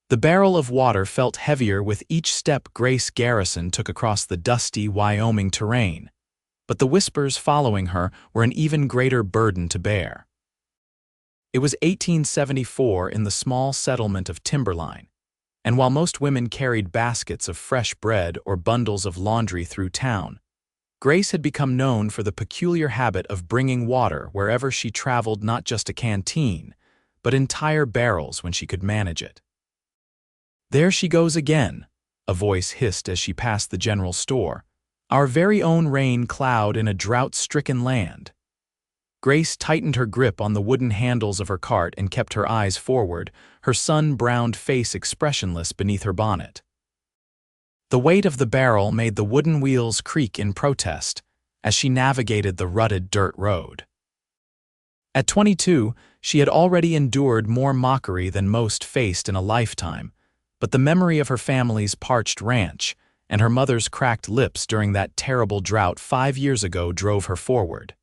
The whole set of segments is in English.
The barrel of water felt heavier with each step Garrison took across the dusty Wyoming terrain, but the whispers following her were an even greater burden to bear. It was 1874 in the small settlement of Timberline, and while most women carried baskets of fresh bread or bundles of laundry through town, Grace had become known for the peculiar habit of bringing water wherever she traveled, not just a canteen, but entire barrels when she could manage it. "There she goes again," a voice hissed as she passed the general store. "Our very own rain cloud in a drought-stricken land." Grace tightened her grip on the wooden handles of her cart and kept her eyes forward, her sun-browned face expressionless beneath her bonnet. The weight of the barrel made the wooden wheels creak in protest as she navigated the rutted dirt road. At 22, she had already endured more mockery than most faced in a lifetime, but the memory of her family's parched ranch and her mother's cracked lips during that terrible drought 5 years ago drove her forward.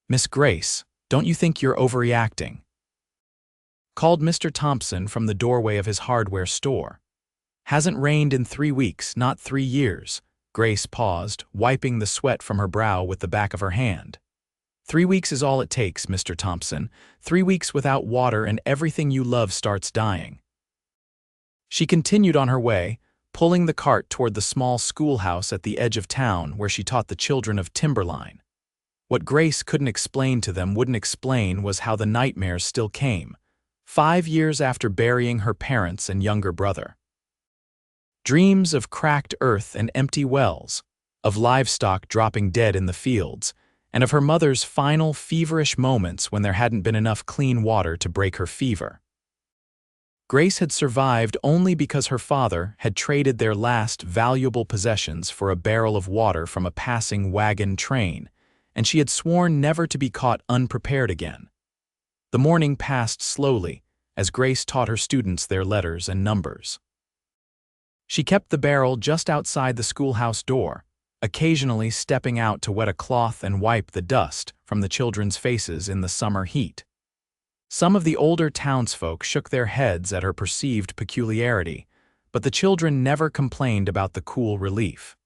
"Miss Grace, don't you think you're overreacting?" called Mr. Thompson from the doorway of his hardware store. "Hasn't rained in 3 weeks, not 3 years." Grace paused, wiping the sweat from her brow with the back of her hand. 3 weeks is all it takes, Mr. Thompson. 3 weeks without water and everything you love starts dying." She continued on her way, pulling the cart toward the small schoolhouse at the edge of town where she taught the children of Timberline. What Grace couldn't explain to them, wouldn't explain, was how the nightmares still came, 5 years after burying her parents and younger brother. Dreams of cracked earth and empty wells, of livestock dropping dead in the fields, and of her mother's final feverish moments when there hadn't been enough clean water to break her fever. Grace had survived only because her father had traded their last valuable possessions for a barrel of water from a passing wagon train, and she had sworn never to be caught unprepared again. The morning passed slowly as Grace taught her students their letters and numbers. She kept the barrel just outside the schoolhouse door, occasionally stepping out to wet a cloth and wipe the dust from the children's faces in the summer heat. Some of the older townsfolk shook their heads at her perceived peculiarity, but the children never complained about the cool relief.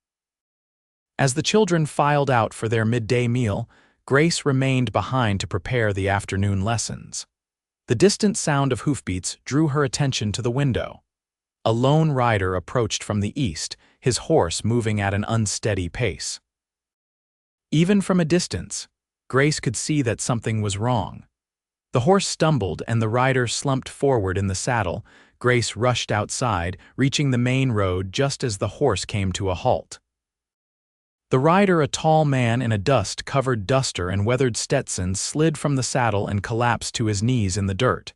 As the children filed out for their midday meal, Grace remained behind to prepare the afternoon lessons. The distant sound of hoofbeats drew her attention to the window. A lone rider approached from the east, his horse moving at an unsteady pace. Even from a distance, Grace could see that something was wrong. The horse stumbled and the rider slumped forward in the saddle. Grace rushed outside, reaching the main road just as the horse came to a halt. The rider, a tall man in a dust-covered duster and weathered Stetson, slid from the saddle and collapsed to his knees in the dirt.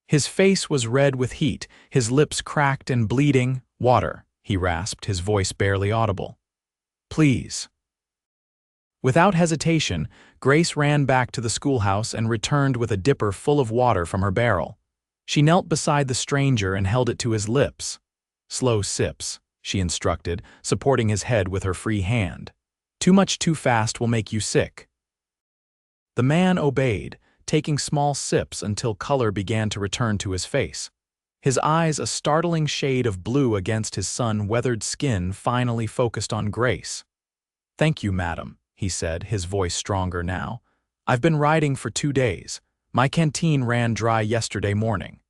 His face was red with heat, his lips cracked and bleeding. "Water," he rasped, his voice barely audible. "Please." Without hesitation, Grace ran back to the schoolhouse and returned with a dipper full of water from her barrel. She knelt beside the stranger and held it to his lips. "Slow sips," she instructed, supporting his head with her free hand. "Too much too fast will make you sick." The man obeyed, taking small sips until color began to return to his face. His eyes, a startling shade of blue against his sun-weathered skin, finally focused on Grace. "Thank you, madam," he said, his voice stronger now. "I've been riding for 2 days. My canteen ran dry yesterday morning."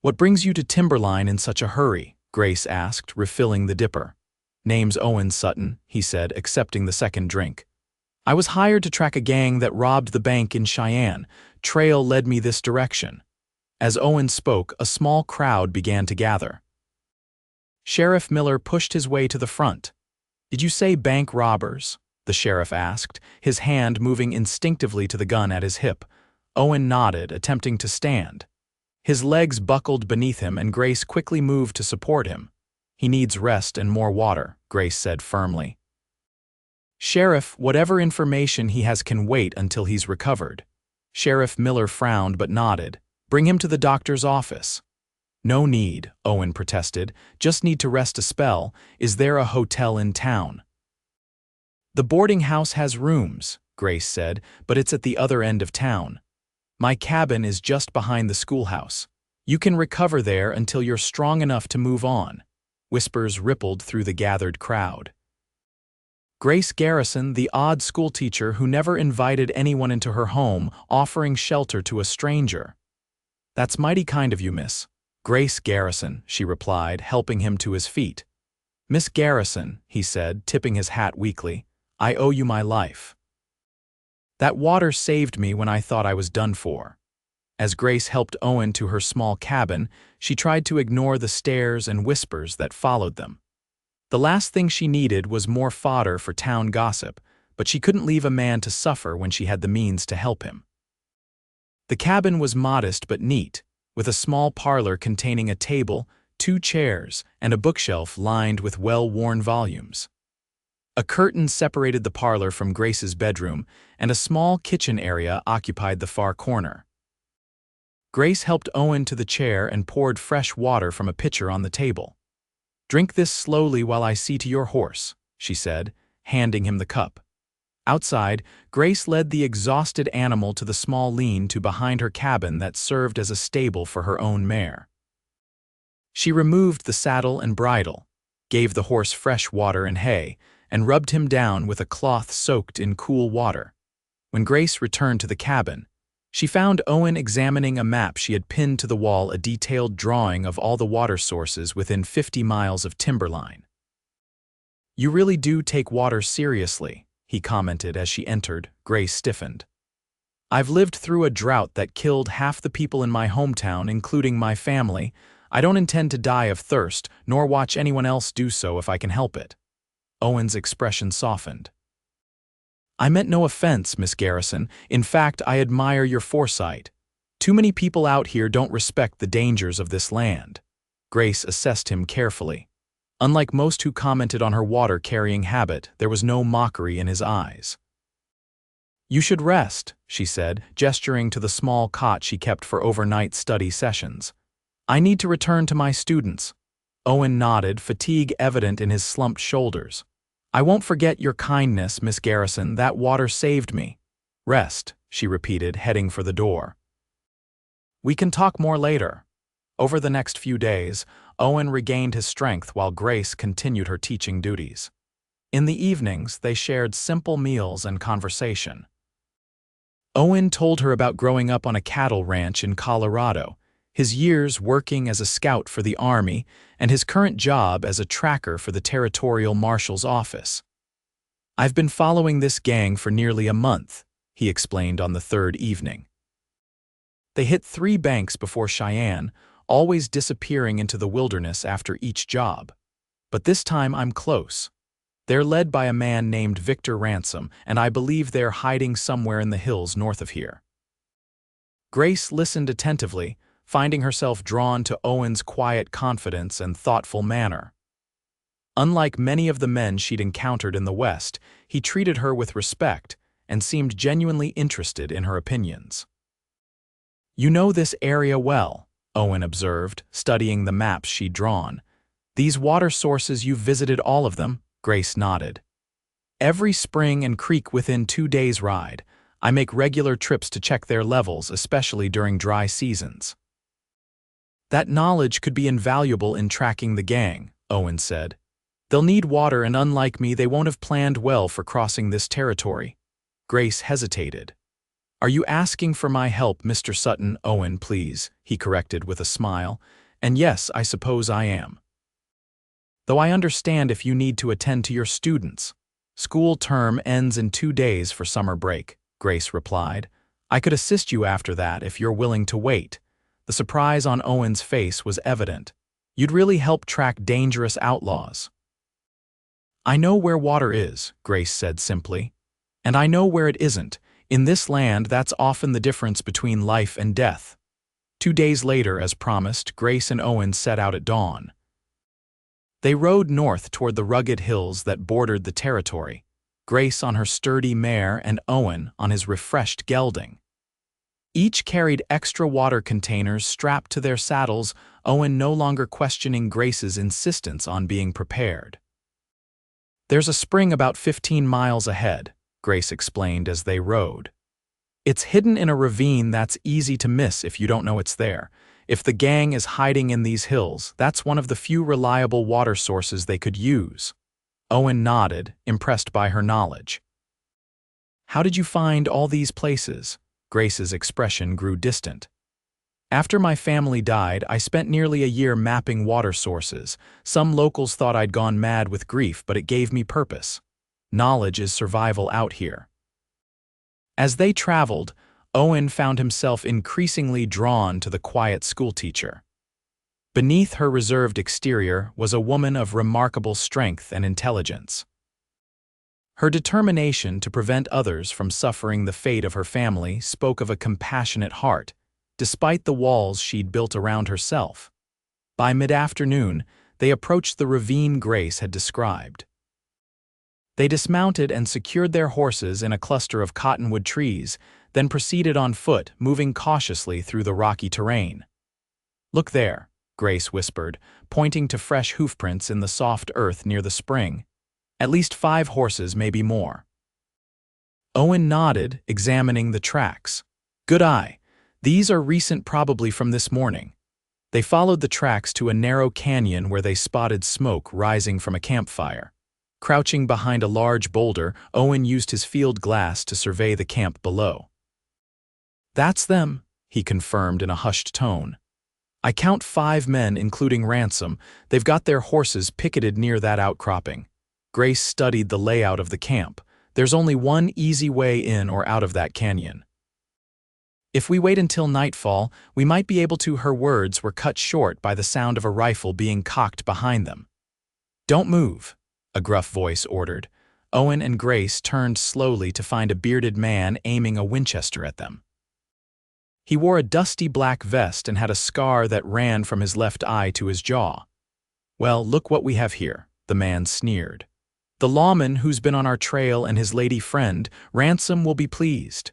"What brings you to Timberline in such a hurry?" Grace asked, refilling the dipper. "Name's Owen Sutton," he said, accepting the second drink. "I was hired to track a gang that robbed the bank in Cheyenne. Trail led me this direction." As Owen spoke, a small crowd began to gather. Sheriff Miller pushed his way to the front. "Did you say bank robbers?" the sheriff asked, his hand moving instinctively to the gun at his hip. Owen nodded, attempting to stand. His legs buckled beneath him, and Grace quickly moved to support him. "He needs rest and more water," Grace said firmly. "Sheriff, whatever information he has can wait until he's recovered." Sheriff Miller frowned but nodded. "Bring him to the doctor's office." "No need," Owen protested. "Just need to rest a spell. Is there a hotel in town?" "The boarding house has rooms," Grace said, "but it's at the other end of town. My cabin is just behind the schoolhouse. You can recover there until you're strong enough to move on. Whispers rippled through the gathered crowd. Grace Garrison, the odd schoolteacher who never invited anyone into her home, offering shelter to a stranger. That's mighty kind of you, Miss. Grace Garrison, she replied, helping him to his feet. Miss Garrison, he said, tipping his hat weakly, I owe you my life. That water saved me when I thought I was done for. As Grace helped Owen to her small cabin, she tried to ignore the stares and whispers that followed them. The last thing she needed was more fodder for town gossip, but she couldn't leave a man to suffer when she had the means to help him. The cabin was modest but neat, with a small parlor containing a table, 2 chairs, and a bookshelf lined with well-worn volumes. A curtain separated the parlor from Grace's bedroom, and a small kitchen area occupied the far corner. Grace helped Owen to the chair and poured fresh water from a pitcher on the table. Drink this slowly while I see to your horse, she said, handing him the cup. Outside, Grace led the exhausted animal to the small lean-to behind her cabin that served as a stable for her own mare. She removed the saddle and bridle, gave the horse fresh water and hay, and rubbed him down with a cloth soaked in cool water. When Grace returned to the cabin, she found Owen examining a map she had pinned to the wall, a detailed drawing of all the water sources within 50 miles of Timberline. You really do take water seriously, he commented as she entered. Grace stiffened. I've lived through a drought that killed half the people in my hometown, including my family. I don't intend to die of thirst, nor watch anyone else do so if I can help it. Owen's expression softened. I meant no offense, Miss Garrison. In fact, I admire your foresight. Too many people out here don't respect the dangers of this land. Grace assessed him carefully. Unlike most who commented on her water-carrying habit, there was no mockery in his eyes. You should rest, she said, gesturing to the small cot she kept for overnight study sessions. I need to return to my students. Owen nodded, fatigue evident in his slumped shoulders. I won't forget your kindness, Miss Garrison. That water saved me. Rest, she repeated, heading for the door. We can talk more later. Over the next few days, Owen regained his strength while Grace continued her teaching duties. In the evenings, they shared simple meals and conversation. Owen told her about growing up on a cattle ranch in Colorado, his years working as a scout for the Army, and his current job as a tracker for the Territorial Marshal's office. I've been following this gang for nearly a month, he explained on the 3rd evening. They hit 3 banks before Cheyenne, always disappearing into the wilderness after each job. But this time I'm close. They're led by a man named Victor Ransom, and I believe they're hiding somewhere in the hills north of here. Grace listened attentively, finding herself drawn to Owen's quiet confidence and thoughtful manner. Unlike many of the men she'd encountered in the West, he treated her with respect and seemed genuinely interested in her opinions. You know this area well, Owen observed, studying the maps she'd drawn. These water sources, you've visited all of them? Grace nodded. Every spring and creek within 2 days' ride. I make regular trips to check their levels, especially during dry seasons. That knowledge could be invaluable in tracking the gang, Owen said. They'll need water, and unlike me, they won't have planned well for crossing this territory. Grace hesitated. Are you asking for my help, Mr. Sutton? Owen, please, he corrected with a smile. And yes, I suppose I am. Though I understand if you need to attend to your students. School term ends in 2 days for summer break, Grace replied. I could assist you after that if you're willing to wait. The surprise on Owen's face was evident. You'd really help track dangerous outlaws. I know where water is, Grace said simply. And I know where it isn't. In this land, that's often the difference between life and death. 2 days later, as promised, Grace and Owen set out at dawn. They rode north toward the rugged hills that bordered the territory, Grace on her sturdy mare and Owen on his refreshed gelding. Each carried extra water containers strapped to their saddles, Owen no longer questioning Grace's insistence on being prepared. There's a spring about 15 miles ahead, Grace explained as they rode. It's hidden in a ravine that's easy to miss if you don't know it's there. If the gang is hiding in these hills, that's one of the few reliable water sources they could use. Owen nodded, impressed by her knowledge. How did you find all these places? Grace's expression grew distant. After my family died, I spent nearly a year mapping water sources. Some locals thought I'd gone mad with grief, but it gave me purpose. Knowledge is survival out here. As they traveled, Owen found himself increasingly drawn to the quiet schoolteacher. Beneath her reserved exterior was a woman of remarkable strength and intelligence. Her determination to prevent others from suffering the fate of her family spoke of a compassionate heart, despite the walls she'd built around herself. By mid-afternoon, they approached the ravine Grace had described. They dismounted and secured their horses in a cluster of cottonwood trees, then proceeded on foot, moving cautiously through the rocky terrain. "Look there," Grace whispered, pointing to fresh hoofprints in the soft earth near the spring. "At least 5 horses, maybe more." Owen nodded, examining the tracks. "Good eye. These are recent, probably from this morning." They followed the tracks to a narrow canyon where they spotted smoke rising from a campfire. Crouching behind a large boulder, Owen used his field glass to survey the camp below. "That's them," he confirmed in a hushed tone. "I count 5 men, including Ransom. They've got their horses picketed near that outcropping." Grace studied the layout of the camp. "There's only one easy way in or out of that canyon. If we wait until nightfall, we might be able to." Her words were cut short by the sound of a rifle being cocked behind them. "Don't move," a gruff voice ordered. Owen and Grace turned slowly to find a bearded man aiming a Winchester at them. He wore a dusty black vest and had a scar that ran from his left eye to his jaw. "Well, look what we have here," the man sneered. "The lawman who's been on our trail and his lady friend, Ransom, will be pleased."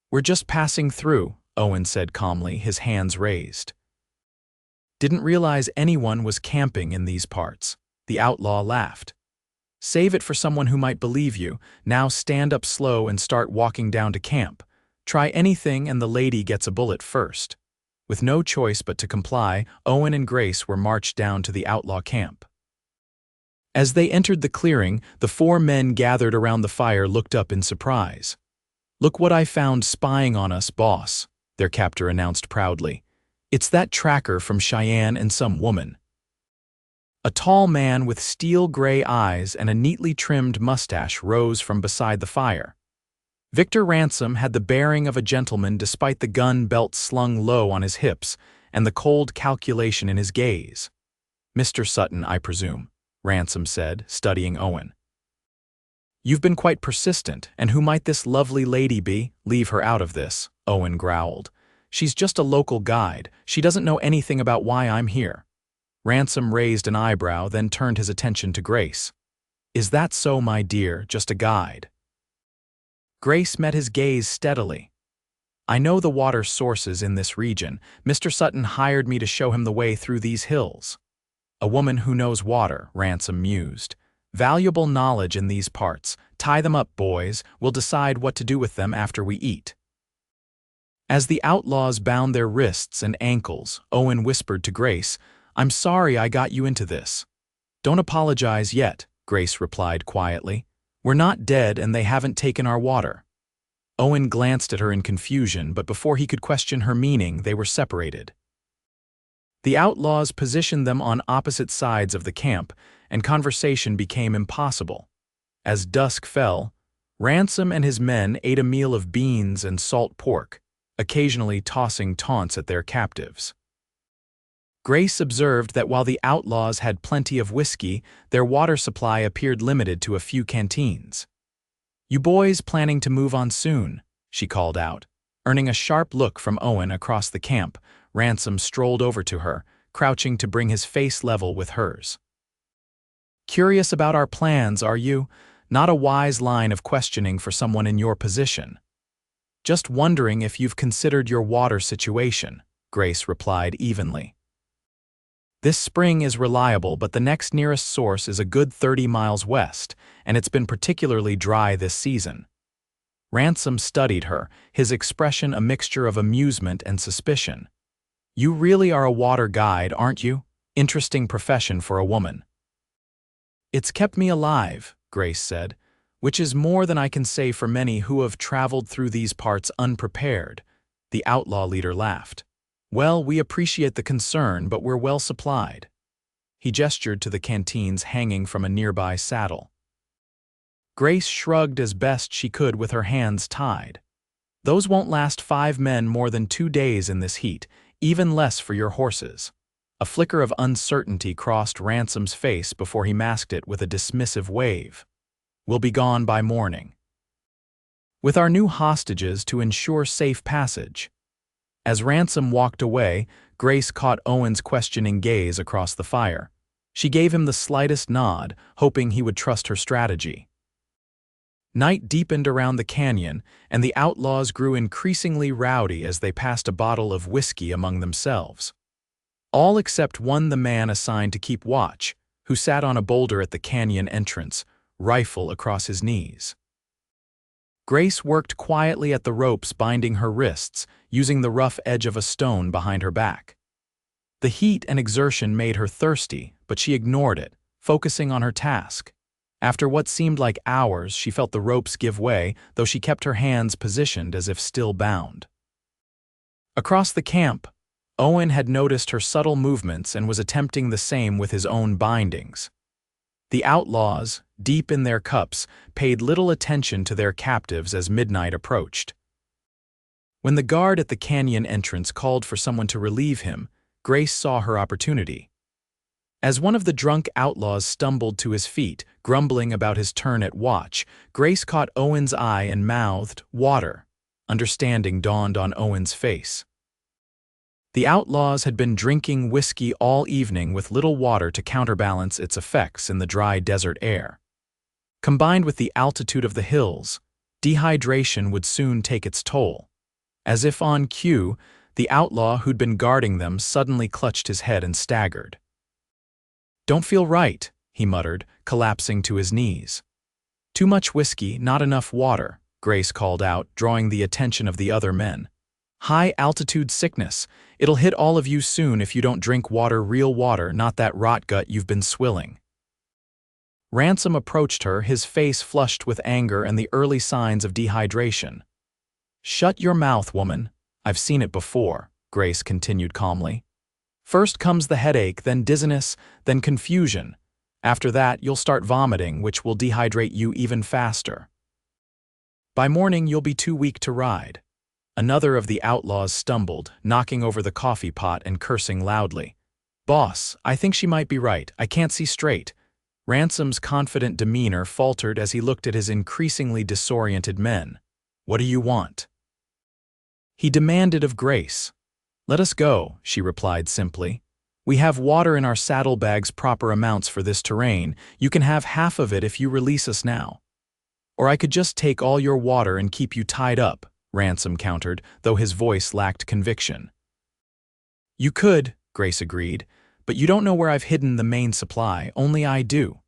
"We're just passing through," Owen said calmly, his hands raised. "Didn't realize anyone was camping in these parts," the outlaw laughed. "Save it for someone who might believe you. Now stand up slow and start walking down to camp. Try anything and the lady gets a bullet first." With no choice but to comply, Owen and Grace were marched down to the outlaw camp. As they entered the clearing, the 4 men gathered around the fire looked up in surprise. "Look what I found spying on us, boss," their captor announced proudly. "It's that tracker from Cheyenne and some woman." A tall man with steel-gray eyes and a neatly trimmed mustache rose from beside the fire. Victor Ransom had the bearing of a gentleman despite the gun belt slung low on his hips and the cold calculation in his gaze. "Mr. Sutton, I presume," Ransom said, studying Owen. "You've been quite persistent, and who might this lovely lady be?" "Leave her out of this," Owen growled. "She's just a local guide. She doesn't know anything about why I'm here." Ransom raised an eyebrow, then turned his attention to Grace. "Is that so, my dear? Just a guide?" Grace met his gaze steadily. "I know the water sources in this region. Mr. Sutton hired me to show him the way through these hills." "A woman who knows water," Ransom mused. "Valuable knowledge in these parts. Tie them up, boys. We'll decide what to do with them after we eat." As the outlaws bound their wrists and ankles, Owen whispered to Grace, "I'm sorry I got you into this." "Don't apologize yet," Grace replied quietly. "We're not dead and they haven't taken our water." Owen glanced at her in confusion, but before he could question her meaning, they were separated. The outlaws positioned them on opposite sides of the camp, and conversation became impossible. As dusk fell, Ransom and his men ate a meal of beans and salt pork, occasionally tossing taunts at their captives. Grace observed that while the outlaws had plenty of whiskey, their water supply appeared limited to a few canteens. "You boys planning to move on soon?" she called out. Earning a sharp look from Owen across the camp, Ransom strolled over to her, crouching to bring his face level with hers. "Curious about our plans, are you? Not a wise line of questioning for someone in your position." "Just wondering if you've considered your water situation," Grace replied evenly. "This spring is reliable, but the next nearest source is a good 30 miles west, and it's been particularly dry this season." Ransom studied her, his expression a mixture of amusement and suspicion. You really are a water guide, aren't you? Interesting profession for a woman. It's kept me alive, Grace said, which is more than I can say for many who have traveled through these parts unprepared. The outlaw leader laughed. Well, we appreciate the concern, but we're well supplied. He gestured to the canteens hanging from a nearby saddle. Grace shrugged as best she could with her hands tied. Those won't last 5 men more than 2 days in this heat, even less for your horses. A flicker of uncertainty crossed Ransom's face before he masked it with a dismissive wave. We'll be gone by morning. With our new hostages to ensure safe passage. As Ransom walked away, Grace caught Owen's questioning gaze across the fire. She gave him the slightest nod, hoping he would trust her strategy. Night deepened around the canyon, and the outlaws grew increasingly rowdy as they passed a bottle of whiskey among themselves. All except one, the man assigned to keep watch, who sat on a boulder at the canyon entrance, rifle across his knees. Grace worked quietly at the ropes binding her wrists, using the rough edge of a stone behind her back. The heat and exertion made her thirsty, but she ignored it, focusing on her task. After what seemed like hours, she felt the ropes give way, though she kept her hands positioned as if still bound. Across the camp, Owen had noticed her subtle movements and was attempting the same with his own bindings. The outlaws, deep in their cups, paid little attention to their captives as midnight approached. When the guard at the canyon entrance called for someone to relieve him, Grace saw her opportunity. As one of the drunk outlaws stumbled to his feet, grumbling about his turn at watch, Grace caught Owen's eye and mouthed, "Water." Understanding dawned on Owen's face. The outlaws had been drinking whiskey all evening with little water to counterbalance its effects in the dry desert air. Combined with the altitude of the hills, dehydration would soon take its toll. As if on cue, the outlaw who'd been guarding them suddenly clutched his head and staggered. "Don't feel right," he muttered, collapsing to his knees. "Too much whiskey, not enough water," Grace called out, drawing the attention of the other men. "High-altitude sickness. It'll hit all of you soon if you don't drink water, real water, not that rot gut you've been swilling." Ransom approached her, his face flushed with anger and the early signs of dehydration. "Shut your mouth, woman. I've seen it before," Grace continued calmly. "First comes the headache, then dizziness, then confusion. After that, you'll start vomiting, which will dehydrate you even faster. By morning, you'll be too weak to ride." Another of the outlaws stumbled, knocking over the coffee pot and cursing loudly. "Boss, I think she might be right. I can't see straight." Ransom's confident demeanor faltered as he looked at his increasingly disoriented men. "What do you want?" He demanded of Grace. "Let us go," she replied simply. "We have water in our saddlebags, proper amounts for this terrain. You can have half of it if you release us now. Or I could just take all your water and keep you tied up," Ransom countered, though his voice lacked conviction. "You could," Grace agreed, "but you don't know where I've hidden the main supply, only I do."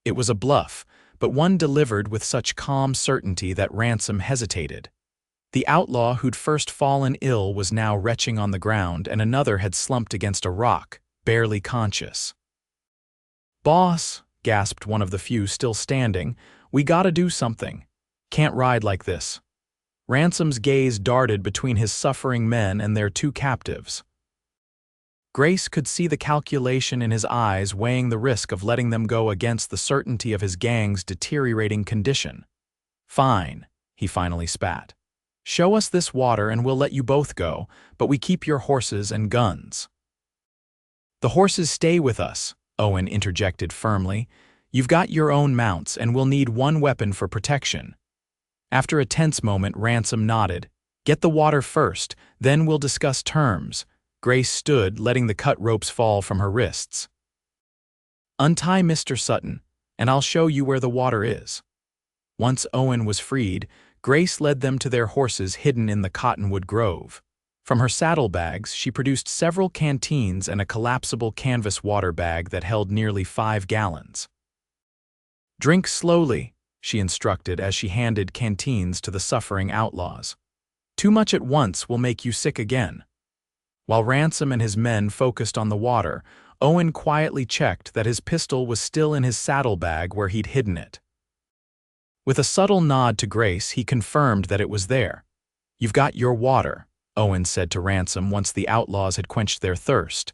It was a bluff, but one delivered with such calm certainty that Ransom hesitated. The outlaw who'd first fallen ill was now retching on the ground, and another had slumped against a rock, barely conscious. "Boss," gasped one of the few still standing, "we gotta do something. Can't ride like this." Ransom's gaze darted between his suffering men and their 2 captives. Grace could see the calculation in his eyes, weighing the risk of letting them go against the certainty of his gang's deteriorating condition. "Fine," he finally spat. "Show us this water and we'll let you both go, but we keep your horses and guns." "The horses stay with us," Owen interjected firmly. "You've got your own mounts and we'll need one weapon for protection." After a tense moment, Ransom nodded. "Get the water first, then we'll discuss terms." Grace stood, letting the cut ropes fall from her wrists. "Untie Mr. Sutton, and I'll show you where the water is." Once Owen was freed, Grace led them to their horses hidden in the cottonwood grove. From her saddlebags, she produced several canteens and a collapsible canvas water bag that held nearly 5 gallons. "Drink slowly," she instructed as she handed canteens to the suffering outlaws. "Too much at once will make you sick again." While Ransom and his men focused on the water, Owen quietly checked that his pistol was still in his saddlebag where he'd hidden it. With a subtle nod to Grace, he confirmed that it was there. "You've got your water," Owen said to Ransom once the outlaws had quenched their thirst.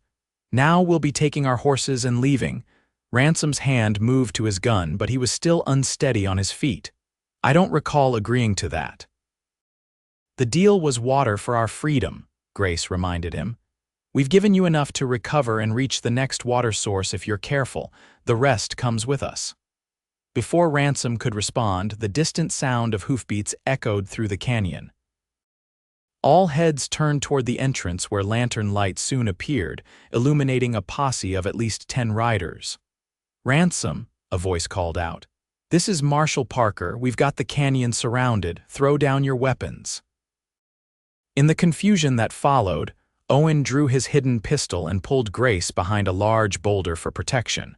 "Now we'll be taking our horses and leaving." Ransom's hand moved to his gun, but he was still unsteady on his feet. "I don't recall agreeing to that." "The deal was water for our freedom," Grace reminded him. "We've given you enough to recover and reach the next water source if you're careful. The rest comes with us." Before Ransom could respond, the distant sound of hoofbeats echoed through the canyon. All heads turned toward the entrance where lantern light soon appeared, illuminating a posse of at least 10 riders. "Ransom," a voice called out. "This is Marshal Parker. We've got the canyon surrounded. Throw down your weapons." In the confusion that followed, Owen drew his hidden pistol and pulled Grace behind a large boulder for protection.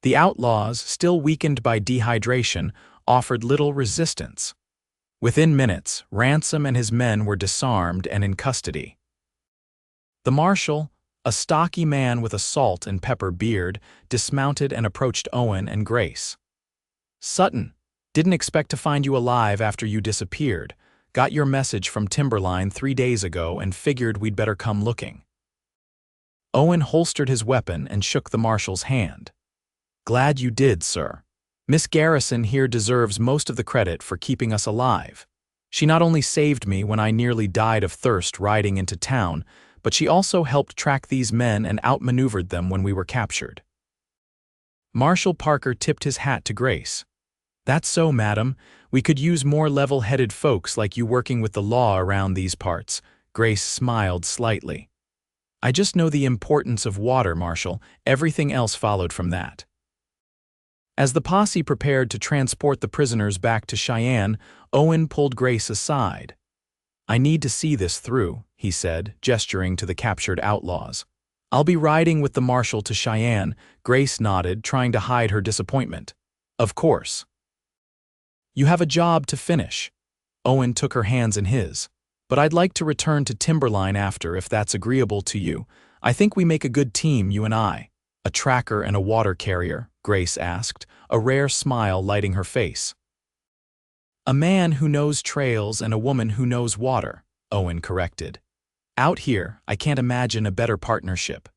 The outlaws, still weakened by dehydration, offered little resistance. Within minutes, Ransom and his men were disarmed and in custody. The marshal, a stocky man with a salt and pepper beard, dismounted and approached Owen and Grace. "Sutton, didn't expect to find you alive after you disappeared. Got your message from Timberline 3 days ago and figured we'd better come looking." Owen holstered his weapon and shook the marshal's hand. "Glad you did, sir. Miss Garrison here deserves most of the credit for keeping us alive. She not only saved me when I nearly died of thirst riding into town, but she also helped track these men and outmaneuvered them when we were captured." Marshal Parker tipped his hat to Grace. "That's so, madam. We could use more level-headed folks like you working with the law around these parts." Grace smiled slightly. "I just know the importance of water, Marshal. Everything else followed from that." As the posse prepared to transport the prisoners back to Cheyenne, Owen pulled Grace aside. "I need to see this through," he said, gesturing to the captured outlaws. "I'll be riding with the marshal to Cheyenne." Grace nodded, trying to hide her disappointment. "Of course." "You have a job to finish." Owen took her hands in his. "But I'd like to return to Timberline after, if that's agreeable to you. I think we make a good team, you and I." "A tracker and a water carrier?" Grace asked, a rare smile lighting her face. "A man who knows trails and a woman who knows water," Owen corrected. "Out here, I can't imagine a better partnership."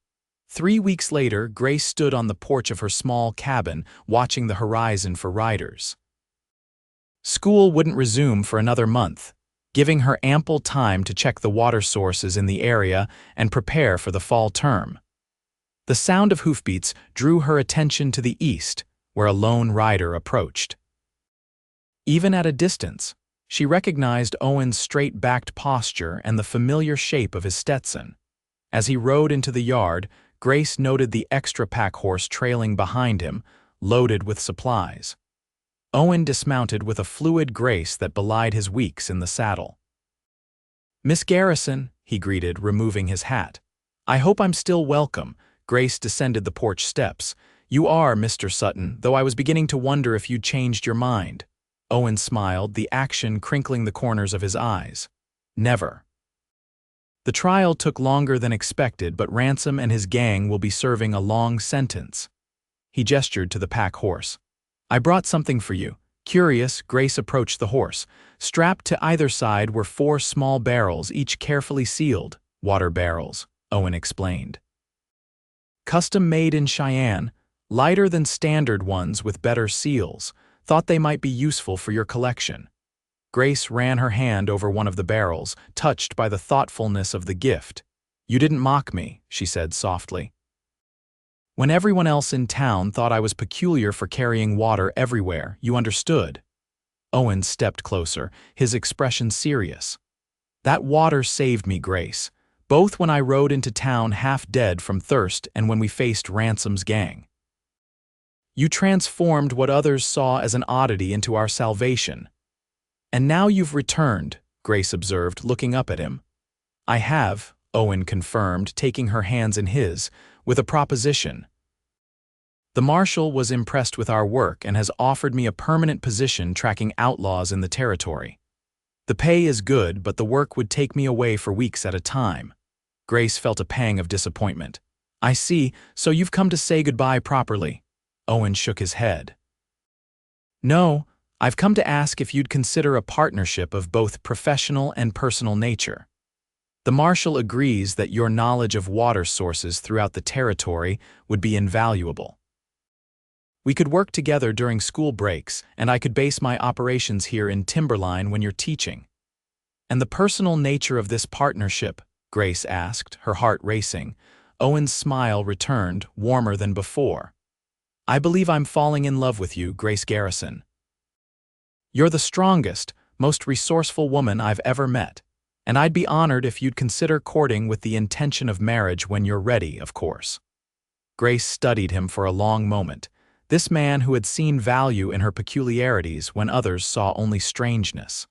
3 weeks later, Grace stood on the porch of her small cabin, watching the horizon for riders. School wouldn't resume for another month, giving her ample time to check the water sources in the area and prepare for the fall term. The sound of hoofbeats drew her attention to the east, where a lone rider approached. Even at a distance, she recognized Owen's straight-backed posture and the familiar shape of his Stetson. As he rode into the yard, Grace noted the extra pack horse trailing behind him, loaded with supplies. Owen dismounted with a fluid grace that belied his weeks in the saddle. "Miss Garrison," he greeted, removing his hat. "I hope I'm still welcome." Grace descended the porch steps. "You are, Mr. Sutton, though I was beginning to wonder if you'd changed your mind." Owen smiled, the action crinkling the corners of his eyes. "Never." "The trial took longer than expected, but Ransom and his gang will be serving a long sentence." He gestured to the pack horse. "I brought something for you." Curious, Grace approached the horse. Strapped to either side were 4 small barrels, each carefully sealed. "Water barrels," Owen explained. "Custom made in Cheyenne, lighter than standard ones with better seals. Thought they might be useful for your collection." Grace ran her hand over one of the barrels, touched by the thoughtfulness of the gift. "You didn't mock me," she said softly. "When everyone else in town thought I was peculiar for carrying water everywhere, you understood." Owen stepped closer, his expression serious. "That water saved me, Grace, both when I rode into town half dead from thirst and when we faced Ransom's gang. You transformed what others saw as an oddity into our salvation. And now you've returned," Grace observed, looking up at him. "I have," Owen confirmed, taking her hands in his, "with a proposition. The marshal was impressed with our work and has offered me a permanent position tracking outlaws in the territory. The pay is good, but the work would take me away for weeks at a time." Grace felt a pang of disappointment. I see, so you've come to say goodbye properly. Owen shook his head. No, I've come to ask if you'd consider a partnership of both professional and personal nature. The Marshal agrees that your knowledge of water sources throughout the territory would be invaluable. We could work together during school breaks, and I could base my operations here in Timberline when you're teaching. And the personal nature of this partnership? Grace asked, her heart racing. Owen's smile returned, warmer than before. I believe I'm falling in love with you, Grace Garrison. You're the strongest, most resourceful woman I've ever met, and I'd be honored if you'd consider courting with the intention of marriage when you're ready, of course. Grace studied him for a long moment, this man who had seen value in her peculiarities when others saw only strangeness.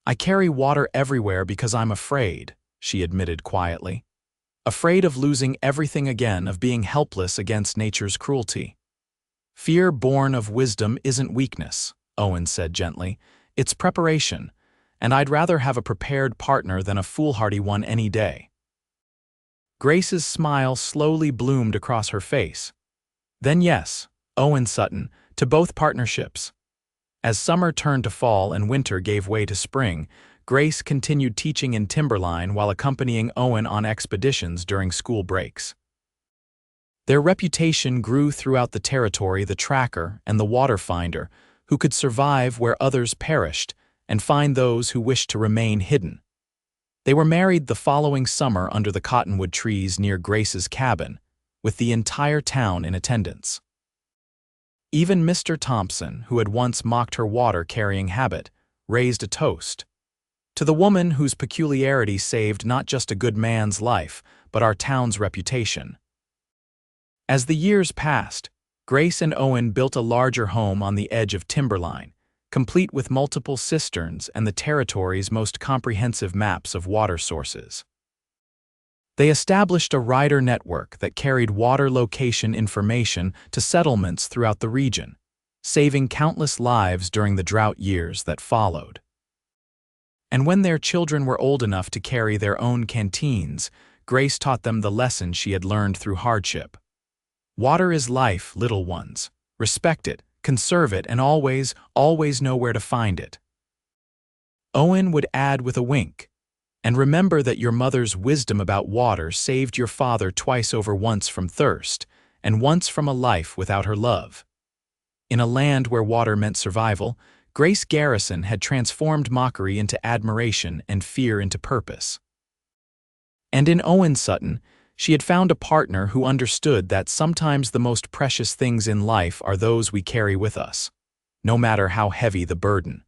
I carry water everywhere because I'm afraid, she admitted quietly. Afraid of losing everything again, of being helpless against nature's cruelty. Fear born of wisdom isn't weakness, Owen said gently. It's preparation, and I'd rather have a prepared partner than a foolhardy one any day. Grace's smile slowly bloomed across her face. Then yes, Owen Sutton, to both partnerships. As summer turned to fall and winter gave way to spring, Grace continued teaching in Timberline while accompanying Owen on expeditions during school breaks. Their reputation grew throughout the territory, the tracker and the water finder, who could survive where others perished and find those who wished to remain hidden. They were married the following summer under the cottonwood trees near Grace's cabin, with the entire town in attendance. Even Mr. Thompson, who had once mocked her water-carrying habit, raised a toast. To the woman whose peculiarity saved not just a good man's life, but our town's reputation. As the years passed, Grace and Owen built a larger home on the edge of Timberline, complete with multiple cisterns and the territory's most comprehensive maps of water sources. They established a rider network that carried water location information to settlements throughout the region, saving countless lives during the drought years that followed. And when their children were old enough to carry their own canteens, Grace taught them the lesson she had learned through hardship. Water is life, little ones. Respect it, conserve it, and always know where to find it. Owen would add with a wink, and remember that your mother's wisdom about water saved your father twice over, once from thirst, and once from a life without her love. In a land where water meant survival, Grace Garrison had transformed mockery into admiration and fear into purpose. And in Owen Sutton, she had found a partner who understood that sometimes the most precious things in life are those we carry with us, no matter how heavy the burden.